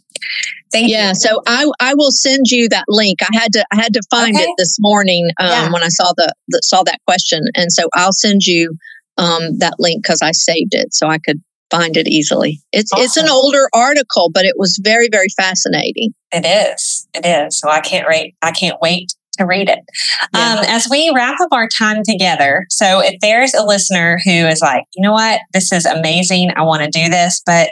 Thank you. Yeah. So I will send you that link. I had to find it this morning when I saw that question. And so I'll send you that link because I saved it so I could find it easily. It's an older article, but it was very, very fascinating. It is. So I can't wait to read it. Yeah. As we wrap up our time together, so if there's a listener who is like, you know what, this is amazing, I want to do this, but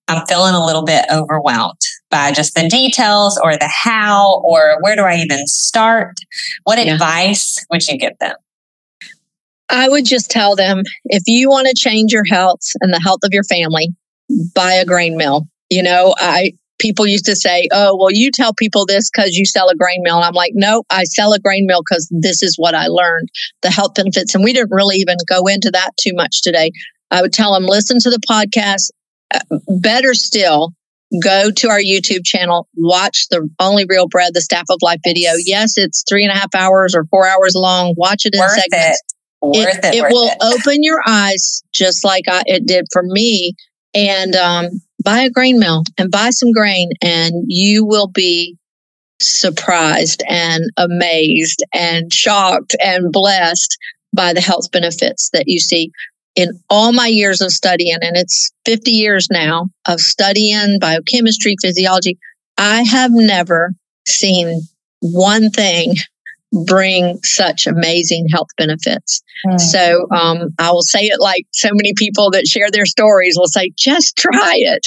I'm feeling a little bit overwhelmed by just the details or the how, or where do I even start? What advice would you give them? I would just tell them, if you want to change your health and the health of your family, buy a grain mill. People used to say, oh, well, you tell people this because you sell a grain mill. And I'm like, no, I sell a grain mill because this is what I learned, the health benefits. And we didn't really even go into that too much today. I would tell them, listen to the podcast. Better still, go to our YouTube channel, watch the Only Real Bread, the Staff of Life video. Yes, it's 3.5 hours or 4 hours long. Watch it in segments. It will open your eyes just like it did for me. And buy a grain mill and buy some grain, and you will be surprised and amazed and shocked and blessed by the health benefits that you see. In all my years of studying, and it's 50 years now of studying biochemistry, physiology, I have never seen one thing bring such amazing health benefits. So I will say it like so many people that share their stories will say, just try it,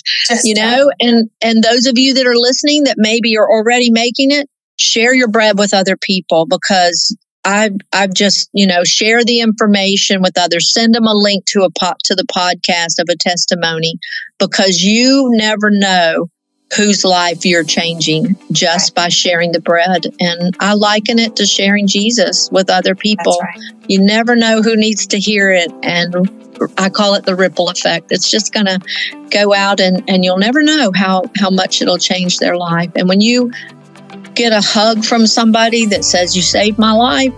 and those of you that are listening that maybe are already making it, share your bread with other people, because I've just, share the information with others, send them a link to the podcast of a testimony, because you never know whose life you're changing just by sharing the bread. And I liken it to sharing Jesus with other people. That's right. You never know who needs to hear it. And I call it the ripple effect. It's just going to go out and you'll never know how much it'll change their life. And when you get a hug from somebody that says, you saved my life,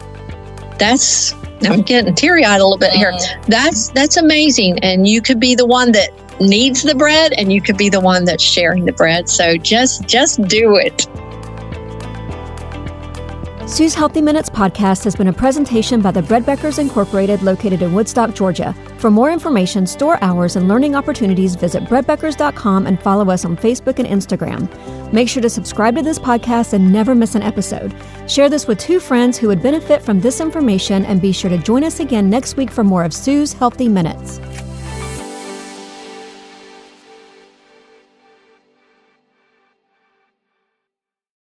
I'm getting teary-eyed a little bit here. That's amazing. And you could be the one that needs the bread, and you could be the one that's sharing the bread. So just do it. Sue's Healthy Minutes podcast has been a presentation by the Bread Beckers Incorporated located in Woodstock, Georgia. For more information, store hours, and learning opportunities, visit breadbeckers.com and follow us on Facebook and Instagram. Make sure to subscribe to this podcast and never miss an episode. Share this with 2 friends who would benefit from this information, and be sure to join us again next week for more of Sue's Healthy Minutes.